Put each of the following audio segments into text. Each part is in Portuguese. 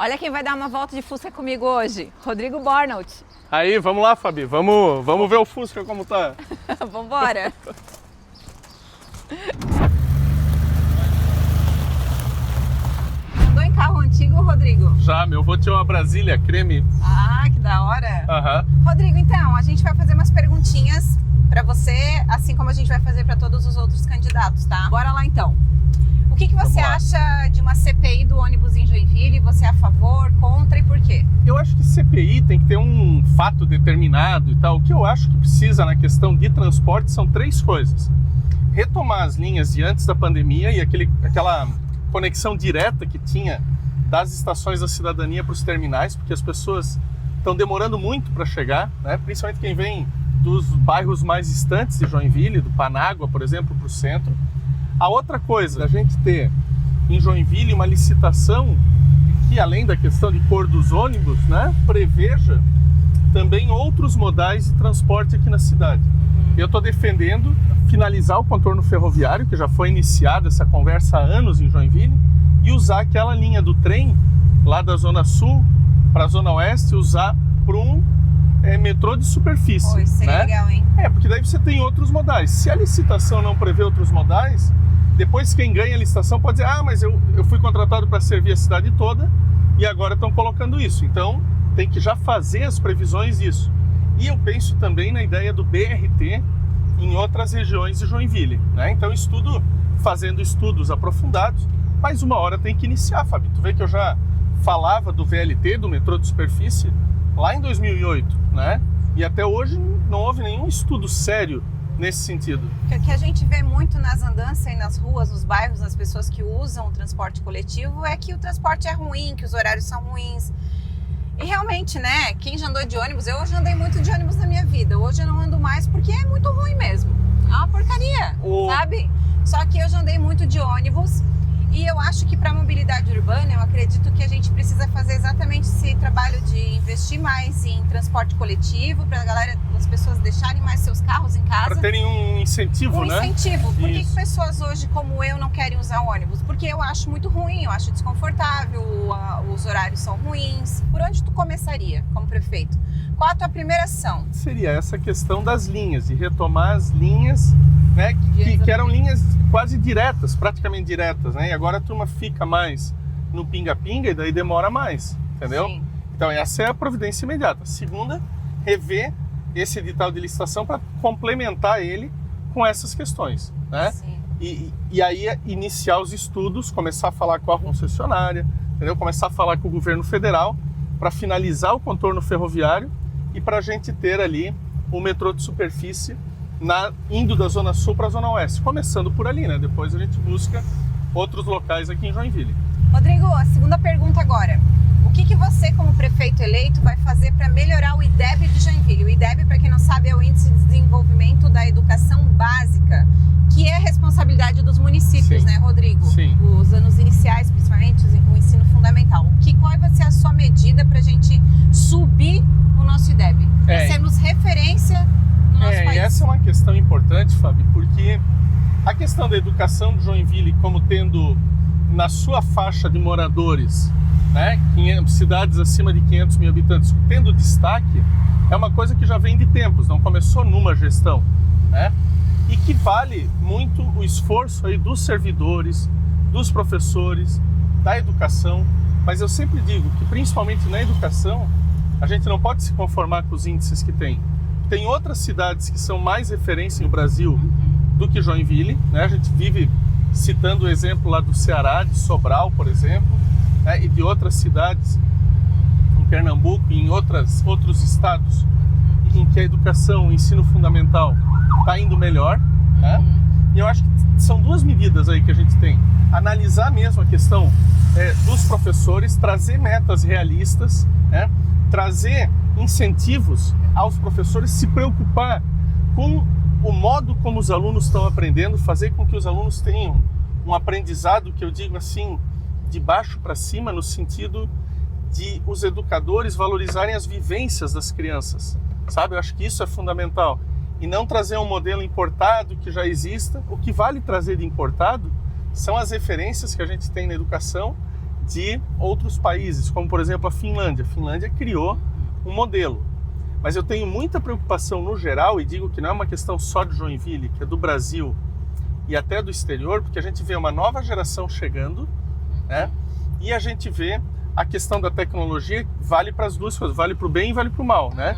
Olha quem vai dar uma volta de Fusca comigo hoje, Rodrigo Bornaut. Aí, vamos lá, Fabi, vamos ver o Fusca como tá. Vambora. Andou em carro antigo, Rodrigo? Já, meu avô tinha uma Brasília creme. Ah, que da hora. Aham. Rodrigo, então, a gente vai fazer umas perguntinhas pra você, assim como a gente vai fazer pra todos os outros candidatos, tá? Bora lá então. O que você acha de uma CPI do ônibus em Joinville? Você é a favor, contra e por quê? Eu acho que CPI tem que ter um fato determinado e tal. O que eu acho que precisa na questão de transporte são três coisas. Retomar as linhas de antes da pandemia e aquela conexão direta que tinha das estações da cidadania para os terminais, porque as pessoas estão demorando muito para chegar, né? Principalmente quem vem dos bairros mais distantes de Joinville, do Panágua, por exemplo, para o centro. A outra coisa, a gente ter em Joinville uma licitação que, além da questão de cor dos ônibus, né, preveja também outros modais de transporte aqui na cidade. Eu estou defendendo finalizar o contorno ferroviário, que já foi iniciada essa conversa há anos em Joinville, e usar aquela linha do trem lá da Zona Sul para a Zona Oeste, usar para um metrô de superfície. Isso seria legal, hein? Porque daí você tem outros modais. Se a licitação não prevê outros modais, depois quem ganha a licitação pode dizer, mas eu fui contratado para servir a cidade toda e agora estão colocando isso. Então tem que já fazer as previsões disso. E eu penso também na ideia do BRT em outras regiões de Joinville, né? Então fazendo estudos aprofundados, mas uma hora tem que iniciar, Fábio. Tu vê que eu já falava do VLT, do metrô de superfície, lá em 2008, né? E até hoje não houve nenhum estudo sério nesse sentido. O que a gente vê muito nas andanças e nas ruas, nos bairros, nas pessoas que usam o transporte coletivo, é que o transporte é ruim, que os horários são ruins. E realmente, né, quem já andou de ônibus, eu já andei muito de ônibus na minha vida. Hoje eu não ando mais porque é muito ruim mesmo. É uma porcaria, sabe? Só que eu já andei muito de ônibus. E eu acho que para a mobilidade urbana, eu acredito que a gente precisa fazer exatamente esse trabalho de investir mais em transporte coletivo, para as pessoas deixarem mais seus carros em casa. Para terem um incentivo, né? Um incentivo. Por que pessoas hoje como eu não querem usar o ônibus? Porque eu acho muito ruim, eu acho desconfortável, os horários são ruins. Por onde tu começaria como prefeito? Qual a tua primeira ação? Seria essa questão das linhas, de retomar as linhas, né, que eram linhas quase diretas, praticamente diretas, né? E agora a turma fica mais no pinga-pinga e daí demora mais, entendeu? Sim. Então essa é a providência imediata. Segunda, rever esse edital de licitação para complementar ele com essas questões, né? Sim. E aí iniciar os estudos, começar a falar com a concessionária, entendeu? Começar a falar com o governo federal para finalizar o contorno ferroviário e para a gente ter ali o metrô de superfície indo da Zona Sul para a Zona Oeste, começando por ali, né? Depois a gente busca outros locais aqui em Joinville. Rodrigo, a segunda pergunta agora. O que você, como prefeito eleito, vai fazer para melhorar o IDEB de Joinville? O IDEB, para quem não sabe, é o Índice de Desenvolvimento da Educação Básica, que é responsabilidade dos municípios, né, Rodrigo? Sim. Os anos iniciais, principalmente o ensino fundamental. Qual vai ser a sua medida para a gente subir o nosso IDEB? Para sermos referência no nosso país. E essa é uma questão importante, Fábio, porque a questão da educação de Joinville como tendo na sua faixa de moradores, né, cidades acima de 500 mil habitantes, tendo destaque, é uma coisa que já vem de tempos, não começou numa gestão, né? E que vale muito o esforço aí dos servidores, dos professores, da educação, mas eu sempre digo que principalmente na educação, a gente não pode se conformar com os índices que tem. Tem outras cidades que são mais referência no Brasil do que Joinville, né? A gente vive citando o exemplo lá do Ceará, de Sobral, por exemplo, né? E de outras cidades em Pernambuco e em outros estados em que a educação, o ensino fundamental está indo melhor, né? E eu acho que são duas medidas aí que a gente tem. Analisar mesmo a questão dos professores, trazer metas realistas, né? Trazer incentivos aos professores, se preocupar com o modo como os alunos estão aprendendo, fazer com que os alunos tenham um aprendizado, que eu digo assim, de baixo para cima, no sentido de os educadores valorizarem as vivências das crianças, sabe? Eu acho que isso é fundamental. E não trazer um modelo importado que já exista. O que vale trazer de importado são as referências que a gente tem na educação de outros países, como por exemplo a Finlândia. A Finlândia criou um modelo. Mas eu tenho muita preocupação no geral, e digo que não é uma questão só de Joinville, que é do Brasil e até do exterior, porque a gente vê uma nova geração chegando, né? E a gente vê a questão da tecnologia vale para as duas coisas, vale para o bem e vale para o mal, né?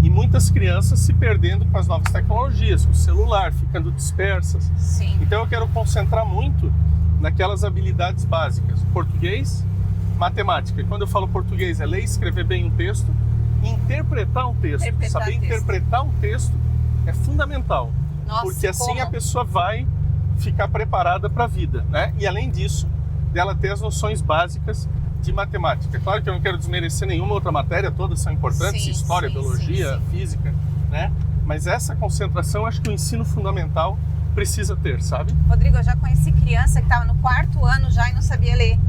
E muitas crianças se perdendo com as novas tecnologias, com o celular, ficando dispersas. Sim. Então eu quero concentrar muito naquelas habilidades básicas, português, matemática. E quando eu falo português, é ler e escrever bem um texto, e interpretar um texto. Saber interpretar um texto é fundamental. Nossa, porque assim como? a pessoa vai ficar preparada para a vida, né? E além disso, dela ter as noções básicas de matemática. Claro que eu não quero desmerecer nenhuma outra matéria, todas são importantes, Sim, história, sim, biologia, sim. física, né? Mas essa concentração, acho que o ensino fundamental precisa ter, sabe? Rodrigo, eu já conheci criança que estava no 4º ano já e não sabia ler.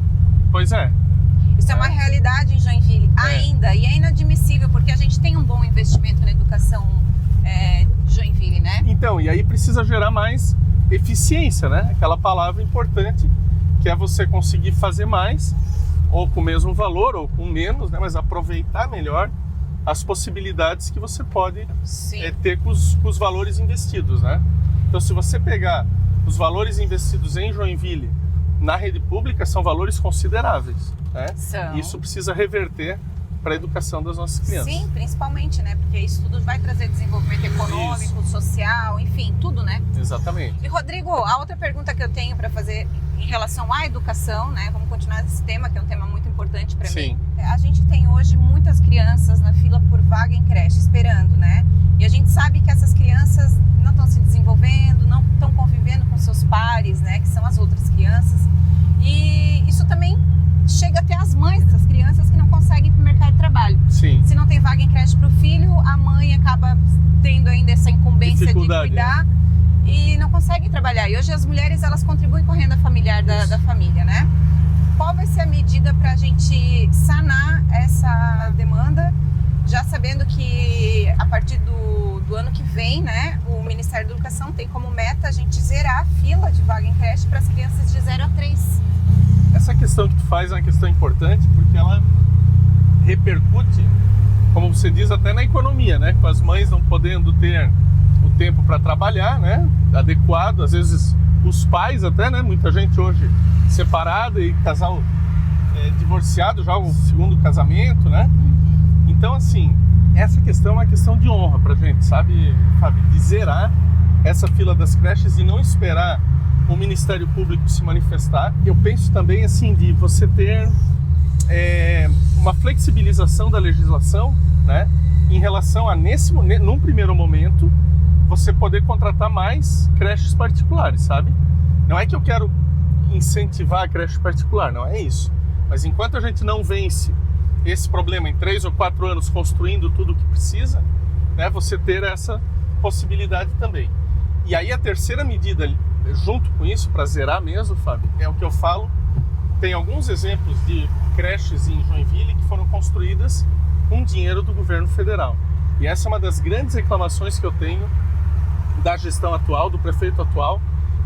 Pois é. Isso é uma realidade em Joinville ainda, e é inadmissível, porque a gente tem um bom investimento na educação de Joinville, né? Então, e aí precisa gerar mais eficiência, né? Aquela palavra importante, que é você conseguir fazer mais, ou com o mesmo valor, ou com menos, né? Mas aproveitar melhor as possibilidades que você pode ter com os valores investidos, né? Então, se você pegar os valores investidos em Joinville na rede pública, são valores consideráveis, né? Isso precisa reverter para a educação das nossas crianças. Sim, principalmente, né? Porque isso tudo vai trazer desenvolvimento econômico, social, enfim, tudo, né? Exatamente. E, Rodrigo, a outra pergunta que eu tenho para fazer em relação à educação, né? Vamos continuar esse tema, que é um tema muito importante para mim. A gente tem hoje muitas crianças na fila por vaga em creche, esperando, né? E a gente sabe que essas crianças não estão se desenvolvendo, não estão convivendo com seus pares, né? Que são as outras crianças. E isso também chega até as mães dessas crianças que não conseguem ir para o mercado de trabalho. Sim. Se não tem vaga em creche para o filho, a mãe acaba tendo ainda essa incumbência de cuidar e não consegue trabalhar. E hoje as mulheres, elas contribuem com a renda familiar da família, né? Qual vai ser a medida para a gente sanar essa demanda, já sabendo que a partir do ano que vem, né, o Ministério da Educação tem como meta a gente zerar a fila de vaga em creche para as crianças de 0 a 3. Essa questão que tu faz é uma questão importante porque ela repercute, como você diz, até na economia, né? Com as mães não podendo ter o tempo para trabalhar, né? Adequado, às vezes os pais até, né? Muita gente hoje separada e casal divorciado, já o segundo casamento, né? Então, assim, essa questão é uma questão de honra pra gente, sabe, Fábio? De zerar essa fila das creches e não esperar o Ministério Público se manifestar. Eu penso também, assim, de você ter uma flexibilização da legislação, né? Em relação a, num primeiro momento, você poder contratar mais creches particulares, sabe? Não é que eu quero incentivar a creche particular, não é isso. Mas enquanto a gente não vence esse problema em 3 ou 4 anos construindo tudo o que precisa, né, você ter essa possibilidade também. E aí a terceira medida, junto com isso, para zerar mesmo, Fábio, é o que eu falo. Tem alguns exemplos de creches em Joinville que foram construídas com dinheiro do governo federal. E essa é uma das grandes reclamações que eu tenho da gestão atual, do prefeito atual,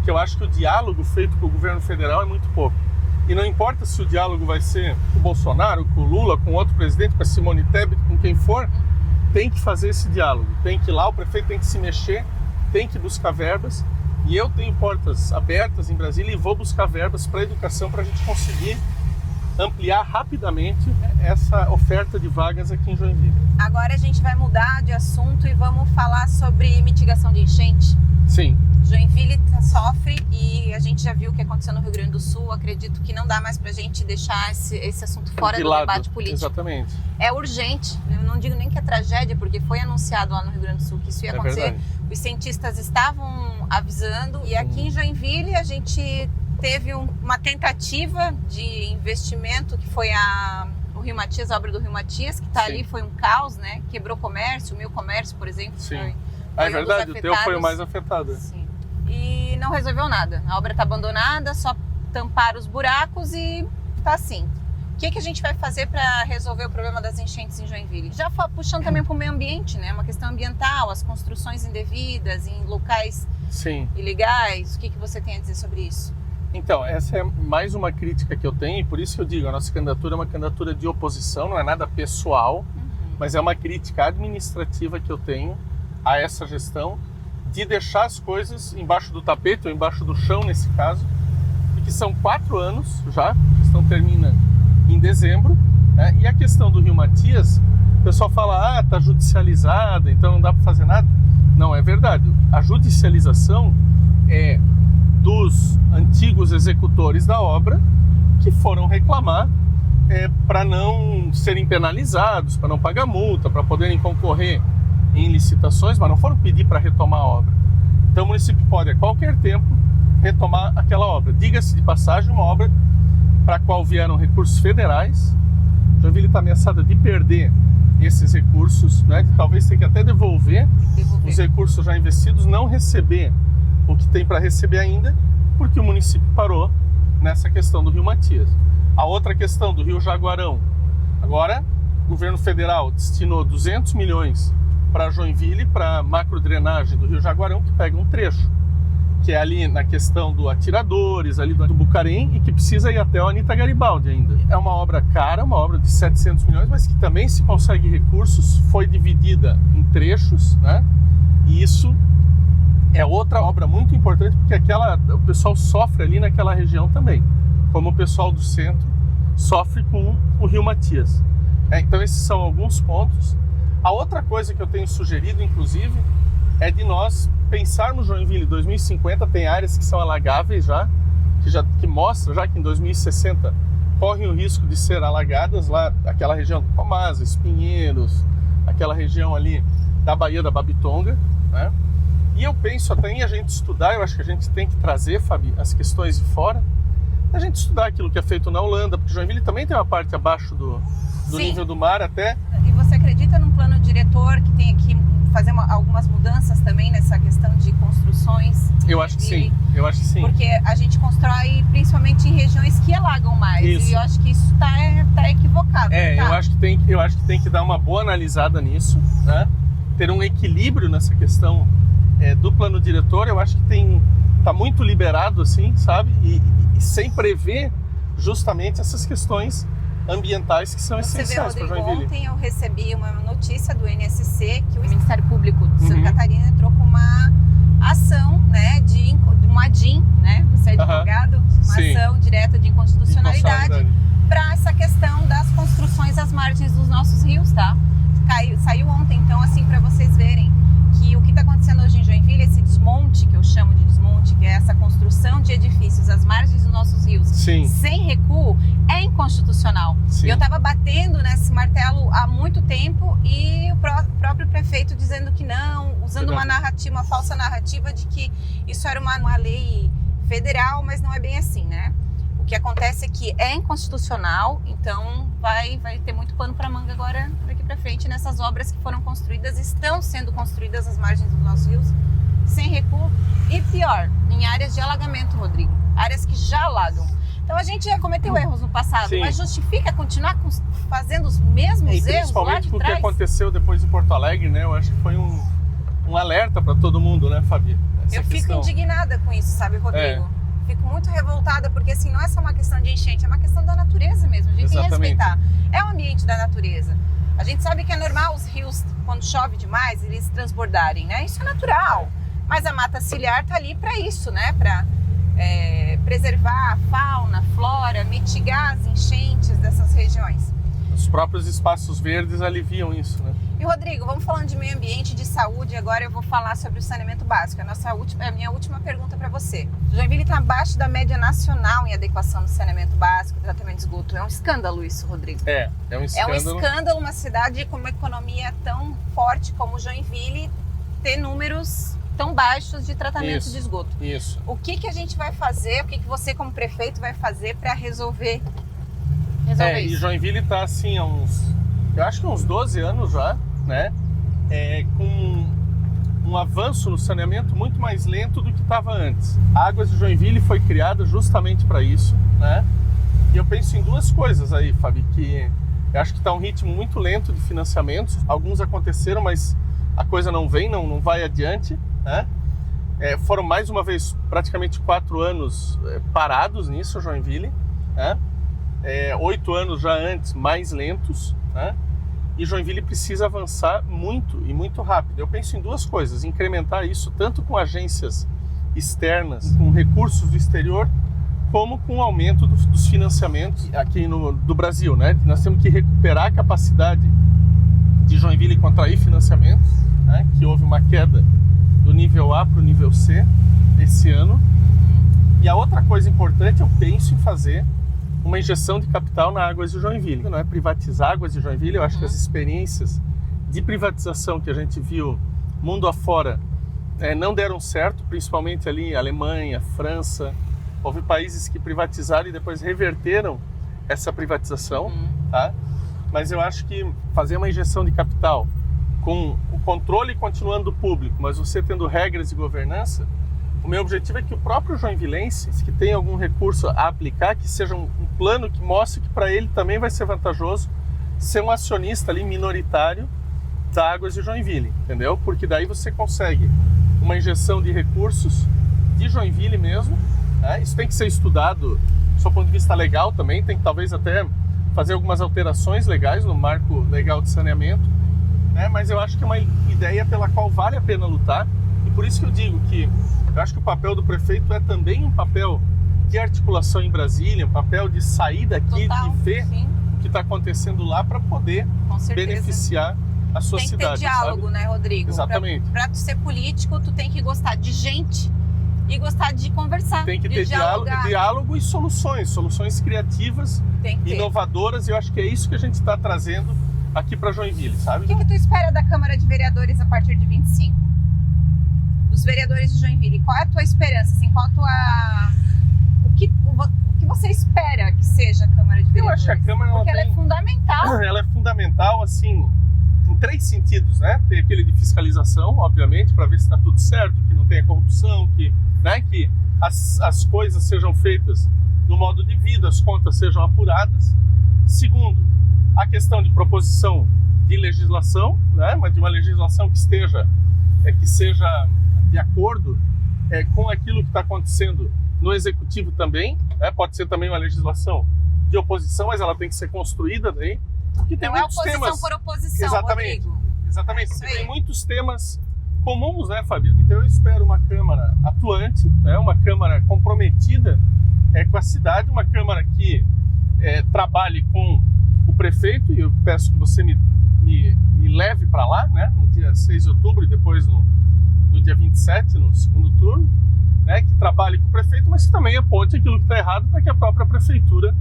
que eu acho que o diálogo feito com o governo federal é muito pouco. E não importa se o diálogo vai ser com o Bolsonaro, com o Lula, com outro presidente, com a Simone Tebet, com quem for, tem que fazer esse diálogo. Tem que ir lá, o prefeito tem que se mexer, tem que buscar verbas. E eu tenho portas abertas em Brasília e vou buscar verbas para a educação para a gente conseguir ampliar rapidamente essa oferta de vagas aqui em Joinville. Agora a gente vai mudar de assunto e vamos falar sobre mitigação de enchente. Sim. Joinville sofre e a gente já viu o que aconteceu no Rio Grande do Sul. Acredito que não dá mais pra gente deixar esse assunto fora do debate político. Exatamente. É urgente. Eu não digo nem que é tragédia, porque foi anunciado lá no Rio Grande do Sul que isso ia acontecer. Verdade. Os cientistas estavam avisando e aqui em Joinville a gente teve uma tentativa de investimento que foi o Rio Matias, a obra do Rio Matias, que está ali, foi um caos, né? Quebrou comércio, o meu comércio, por exemplo. Sim. É verdade, o teu foi o mais afetado. Sim. E não resolveu nada. A obra está abandonada, só tamparam os buracos e tá assim. O que a gente vai fazer para resolver o problema das enchentes em Joinville? Já puxando também para o meio ambiente, né? Uma questão ambiental, as construções indevidas em locais ilegais. O que você tem a dizer sobre isso? Então, essa é mais uma crítica que eu tenho, e por isso que eu digo, a nossa candidatura é uma candidatura de oposição, não é nada pessoal, mas é uma crítica administrativa que eu tenho a essa gestão de deixar as coisas embaixo do tapete, ou embaixo do chão nesse caso, porque são 4 anos já, a gestão termina em dezembro, né? E a questão do Rio Matias, o pessoal fala, está judicializada, então não dá para fazer nada. Não, é verdade. A judicialização é dos antigos executores da obra que foram reclamar para não serem penalizados, para não pagar multa, para poderem concorrer em licitações, mas não foram pedir para retomar a obra. Então o município pode a qualquer tempo retomar aquela obra. Diga-se de passagem, uma obra para a qual vieram recursos federais. Joinville está ameaçada de perder esses recursos, né, de talvez ter que até devolver os recursos já investidos, não receber o que tem para receber ainda, porque o município parou nessa questão do Rio Matias. A outra questão do Rio Jaguarão. Agora, o governo federal destinou 200 milhões para Joinville, para macrodrenagem do Rio Jaguarão, que pega um trecho, que é ali na questão do Atiradores, ali do Bucarém, e que precisa ir até a Anita Garibaldi ainda. É uma obra cara, uma obra de 700 milhões, mas que também se consegue recursos, foi dividida em trechos, né? E isso é outra obra muito importante, porque o pessoal sofre ali naquela região também, como o pessoal do centro sofre com o Rio Matias. Então esses são alguns pontos. A outra coisa que eu tenho sugerido, inclusive, é de nós pensarmos Joinville 2050, tem áreas que são alagáveis que mostra já que em 2060 correm o risco de ser alagadas lá, aquela região do Palmares, Espinheiros, aquela região ali da Baía da Babitonga, né? E eu penso até em a gente estudar, eu acho que a gente tem que trazer, Fabi, as questões de fora, a gente estudar aquilo que é feito na Holanda, porque Joinville também tem uma parte abaixo do nível do mar até. E você acredita num plano diretor que tem que fazer algumas mudanças também nessa questão de construções? Eu acho que sim, Porque a gente constrói principalmente em regiões que alagam mais, isso. E eu acho que isso tá equivocado. Tá? Eu acho que tem que dar uma boa analisada nisso, né? Ter um equilíbrio nessa questão do plano diretor. Eu acho que tá muito liberado assim, sabe? E sem prever justamente essas questões ambientais que são essenciais para Joinville. Ontem eu recebi uma notícia do NSC que o Ministério Público de Santa Catarina entrou com uma ação, né, de um ADIM, né? Você é advogado, uma ação direta de inconstitucionalidade para essa questão das construções às margens dos nossos rios, tá? Saiu ontem, então, assim, para vocês verem que o que está acontecendo hoje em Joinville, esse desmonte, que eu chamo de desmonte, que é essa construção de edifícios às margens dos nossos rios, sem recuo, é inconstitucional. E eu estava batendo nesse martelo há muito tempo, e o próprio prefeito dizendo que não, usando uma falsa narrativa de que isso era uma lei federal, mas não é bem assim, né? O que acontece é que é inconstitucional, então vai ter muito pano para manga agora, daqui para frente, nessas obras que foram construídas, estão sendo construídas às margens dos nossos rios, sem recuo, e pior, em áreas de alagamento, Rodrigo, áreas que já alagam. Então a gente já cometeu erros no passado, mas justifica continuar fazendo os mesmos erros lá de trás? Principalmente com o que aconteceu depois de Porto Alegre, né? Eu acho que foi um alerta para todo mundo, né, Fabi? Eu fico indignada com isso, sabe, Rodrigo? Fico muito revoltada, porque assim, não é só uma questão de enchente, é uma questão da natureza mesmo, a gente tem que respeitar. É o ambiente da natureza. A gente sabe que é normal os rios, quando chove demais, eles transbordarem, né? Isso é natural. Mas a mata ciliar tá ali para isso, né? Para preservar a fauna, a flora, mitigar as enchentes dessas regiões. Os próprios espaços verdes aliviam isso, né? E Rodrigo, vamos falando de meio ambiente, de saúde, agora eu vou falar sobre o saneamento básico. É a minha última pergunta para você. Joinville está abaixo da média nacional em adequação do saneamento básico, tratamento de esgoto. É um escândalo isso, Rodrigo. É um escândalo. É um escândalo uma cidade com uma economia tão forte como Joinville ter números tão baixos de tratamento de esgoto. Isso. O que a gente vai fazer, o que você como prefeito vai fazer para resolver isso? E Joinville está assim há eu acho que uns 12 anos já, né? Com um avanço no saneamento muito mais lento do que estava antes. A Águas de Joinville foi criada justamente para isso, né? E eu penso em duas coisas aí, Fabi, que eu acho que está um ritmo muito lento de financiamentos. Alguns aconteceram, mas a coisa não vem, não vai adiante, né? Foram mais uma vez praticamente 4 anos parados nisso, Joinville, né? 8 anos já antes mais lentos, né? E Joinville precisa avançar muito e muito rápido. Eu penso em 2 coisas: incrementar isso tanto com agências externas, com recursos do exterior, como com o aumento dos financiamentos aqui do Brasil, né? Nós temos que recuperar a capacidade de Joinville contrair financiamentos, né? Que houve uma queda do nível A para o nível C esse ano. E a outra coisa importante, eu penso em fazer uma injeção de capital na Águas de Joinville. Não é privatizar Águas de Joinville, eu acho que as experiências de privatização que a gente viu mundo afora não deram certo, principalmente ali Alemanha, França. Houve países que privatizaram e depois reverteram essa privatização, tá? Mas eu acho que fazer uma injeção de capital com o controle continuando público, mas você tendo regras de governança, o meu objetivo é que o próprio joinvilense, que tem algum recurso a aplicar, que seja um plano que mostre que para ele também vai ser vantajoso ser um acionista ali minoritário da Águas de Joinville, entendeu? Porque daí você consegue uma injeção de recursos de Joinville mesmo, né? Isso tem que ser estudado do seu ponto de vista legal também, tem que talvez até fazer algumas alterações legais no marco legal de saneamento, né? Mas eu acho que é uma ideia pela qual vale a pena lutar, e por isso que eu digo que eu acho que o papel do prefeito é também um papel de articulação em Brasília, um papel de sair daqui e ver o que está acontecendo lá para poder beneficiar a sua cidade. Tem que ter diálogo, sabe? Né, Rodrigo? Exatamente. Para tu ser político, tu tem que gostar de gente e gostar de conversar. Tem que ter diálogo e soluções criativas, inovadoras, e eu acho que é isso que a gente está trazendo aqui para Joinville, sabe? O que tu espera da Câmara de Vereadores a partir de 25? Dos vereadores de Joinville, qual é a tua esperança? Assim, qual a tua... O que você espera que seja a Câmara de Vereadores? Eu acho que a Câmara... Porque ela é fundamental. Ela é fundamental, assim, em 3 sentidos, né? Tem aquele de fiscalização, obviamente, para ver se está tudo certo, que não tenha corrupção, que as coisas sejam feitas no modo devido, as contas sejam apuradas. Segundo, a questão de proposição de legislação, né? Mas de uma legislação que seja de acordo com aquilo que está acontecendo no executivo também, né? Pode ser também uma legislação de oposição, mas ela tem que ser construída daí. Porque tem muitos oposição temas... por oposição, Exatamente, Rodrigo. exatamente. Porque tem muitos temas comuns, né, Fabi? Então eu espero uma Câmara atuante, né? Uma Câmara comprometida com a cidade, uma Câmara que trabalhe com o prefeito, e eu peço que você me leve para lá, né? No dia 6 de outubro e depois no dia 27, no segundo turno, né? Que trabalhe com o prefeito, mas que também aponte aquilo que está errado para que a própria prefeitura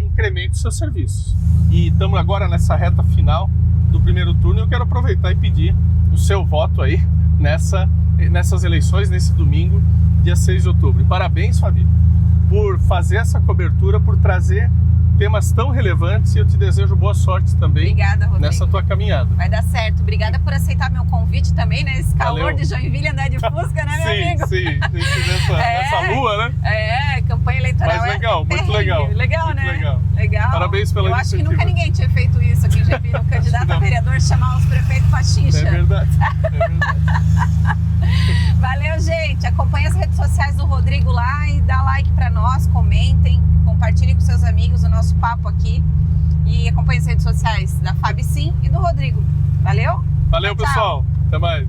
incremente os seus serviços. E estamos agora nessa reta final do primeiro turno e eu quero aproveitar e pedir o seu voto aí nessas eleições, nesse domingo, dia 6 de outubro. E parabéns, Fabi, por fazer essa cobertura, por trazer temas tão relevantes, e eu te desejo boa sorte também. Obrigada, Rodrigo. Nessa tua caminhada. Vai dar certo. Obrigada por aceitar meu convite também, né? Esse calor Valeu. de Joinville, andar de Fusca, né, meu amigo? Sim, nessa lua, né? Campanha eleitoral. Mas legal, muito terrível. legal. Legal, muito né? Legal. Parabéns pela iniciativa. Eu acho que iniciativa. nunca ninguém tinha feito isso aqui em Joinville. O candidato a vereador chamar os prefeitos pra xincha. É verdade. Valeu, gente. Acompanhe as redes sociais do Rodrigo lá e dá like pra nós, comentem, compartilhem com seus amigos o nosso papo aqui. E acompanhe as redes sociais da Fabi Sim e do Rodrigo. Valeu? Valeu, Tchau. pessoal. Até mais.